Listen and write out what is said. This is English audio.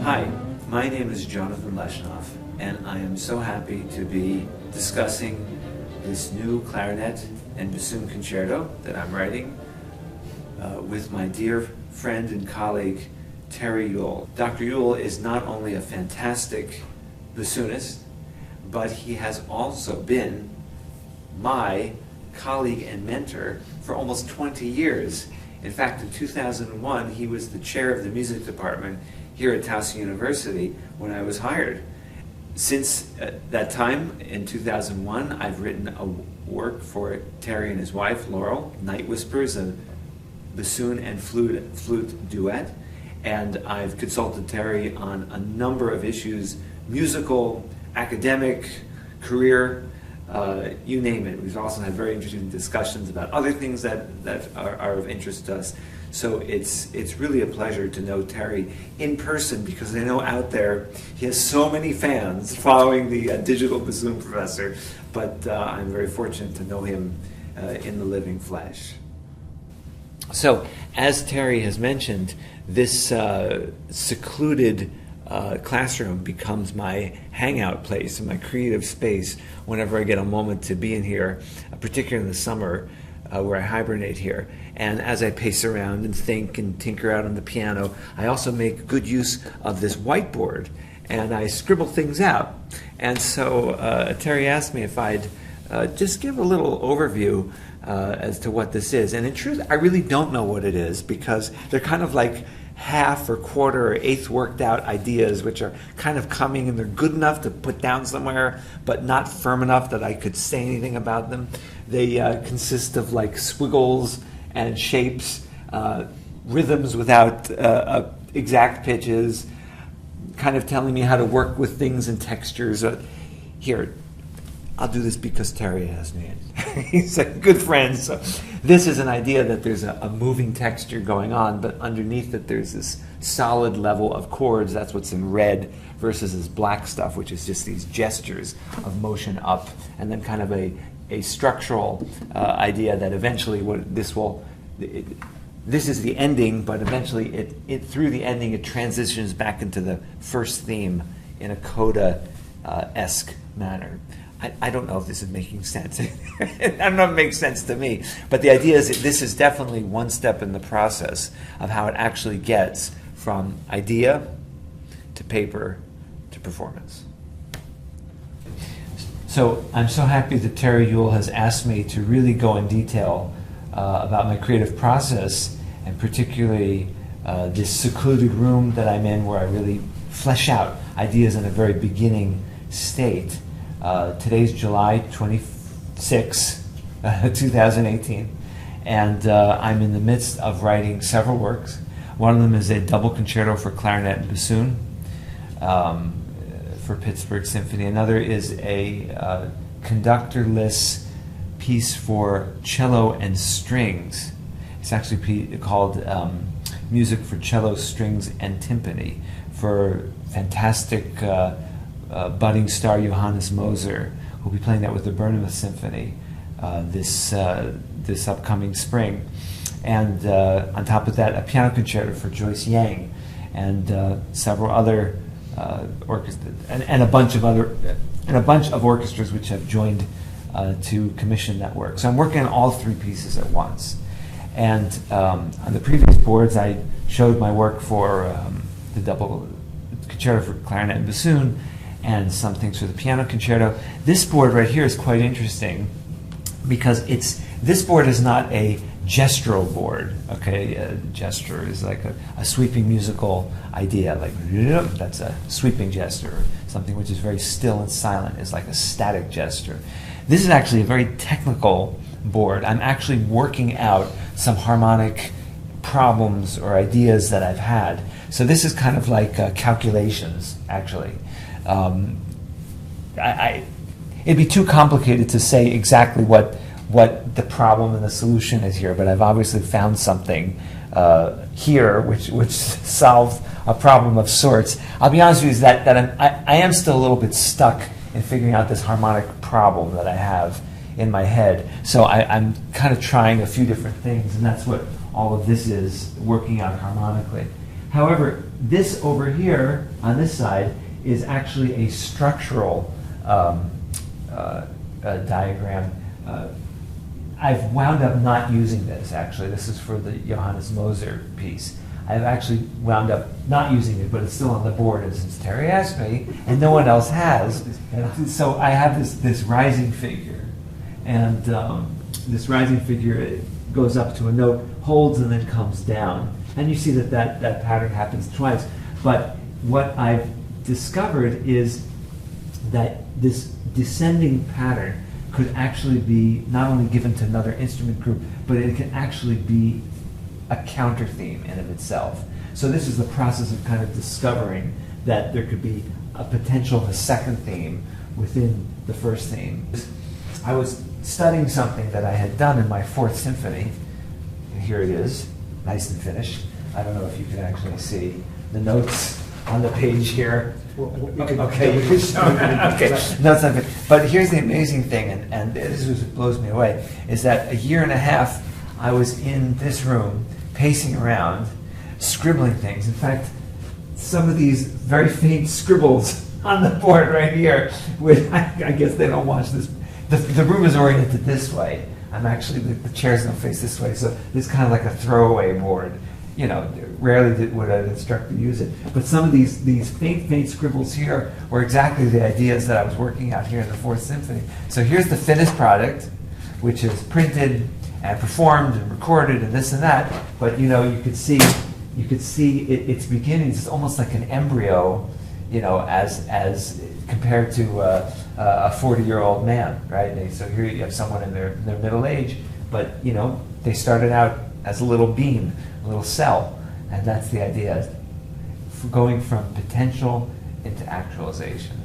Hi, my name is Jonathan Leshnoff, and I am so happy to be discussing this new clarinet and bassoon concerto that I'm writing with my dear friend and colleague, Terry Yule. Dr. Yule is not only a fantastic bassoonist, but he has also been my colleague and mentor for almost 20 years. In fact, in 2001, he was the chair of the music department here at Towson University when I was hired. Since that time, in 2001, I've written a work for Terry and his wife, Laurel, Night Whispers, a bassoon and flute duet. And I've consulted Terry on a number of issues, musical, academic, career, you name it. We've also had very interesting discussions about other things that are of interest to us. So it's really a pleasure to know Terry in person, because I know out there he has so many fans following the digital bassoon professor, but I'm very fortunate to know him in the living flesh. So, as Terry has mentioned, this secluded classroom becomes my hangout place and my creative space whenever I get a moment to be in here, particularly in the summer where I hibernate here. And as I pace around and think and tinker out on the piano, I also make good use of this whiteboard and I scribble things out. And so Terry asked me if I'd just give a little overview as to what this is. And in truth, I really don't know what it is, because they're kind of like half or quarter or eighth worked out ideas which are kind of coming, and they're good enough to put down somewhere but not firm enough that I could say anything about them. They consist of like squiggles and shapes, rhythms without exact pitches, kind of telling me how to work with things and textures. Here, I'll do this because Terry has me. He's a good friend. So this is an idea that there's a moving texture going on, but underneath it there's this solid level of chords. That's what's in red, versus this black stuff, which is just these gestures of motion up, and then kind of a structural idea that eventually this is the ending, but eventually it through the ending it transitions back into the first theme in a coda-esque manner. I don't know if this is making sense. I don't know if it makes sense to me. But the idea is that this is definitely one step in the process of how it actually gets from idea to paper to performance. So I'm so happy that Terry Yule has asked me to really go in detail about my creative process, and particularly this secluded room that I'm in, where I really flesh out ideas in a very beginning state. Today's July 26, 2018, and I'm in the midst of writing several works. One of them is a double concerto for clarinet and bassoon for Pittsburgh Symphony. Another is a conductorless piece for cello and strings. It's actually called Music for Cello, Strings, and Timpani, for fantastic budding star Johannes Moser, who'll be playing that with the Bournemouth Symphony this upcoming spring. And on top of that, a piano concerto for Joyce Yang, and several other orchestras, and a bunch of orchestras which have joined to commission that work. So I'm working on all three pieces at once. And on the previous boards, I showed my work for the double concerto for clarinet and bassoon, and some things for the piano concerto. This board right here is quite interesting, because this board is not a gestural board. Okay, a gesture is like a sweeping musical idea, like that's a sweeping gesture. Something which is very still and silent is like a static gesture. This is actually a very technical board. I'm actually working out some harmonic problems or ideas that I've had. So this is kind of like calculations, actually. It'd be too complicated to say exactly what the problem and the solution is here, but I've obviously found something here which solves a problem of sorts. I'll be honest with you, that I am still a little bit stuck in figuring out this harmonic problem that I have in my head. So I'm kind of trying a few different things, and that's what all of this is, working out harmonically. However, this over here on this side is actually a structural diagram. I've wound up not using this, actually. This is for the Johannes Moser piece. I've actually wound up not using it, but it's still on the board, and since Terry asked me, and no one else has, and so I have this rising figure, and this rising figure goes up to a note, holds, and then comes down. And you see that pattern happens twice. But what I've discovered is that this descending pattern could actually be not only given to another instrument group, but it can actually be a counter theme in of itself. So this is the process of kind of discovering that there could be a potential of a second theme within the first theme. I was studying something that I had done in my Fourth Symphony. And here it is, nice and finished. I don't know if you can actually see the notes on the page here. Okay, you can show it. Okay, notes on it. But here's the amazing thing, and this is what blows me away, is that a year and a half I was in this room, pacing around, scribbling things. In fact, some of these very faint scribbles on the board right here, which I guess they don't watch this. The room is oriented this way. I'm actually, the chairs don't face this way, so it's kind of like a throwaway board. You know, rarely would I instruct to use it. But some of these faint scribbles here were exactly the ideas that I was working out here in the Fourth Symphony. So here's the finished product, which is printed and performed and recorded and this and that. But you know, you could see its beginnings. It's almost like an embryo, you know, as compared to a 40-year-old man, right? So here you have someone in their middle age, but you know, they started out as a little beam, a little cell, and that's the idea, going from potential into actualization.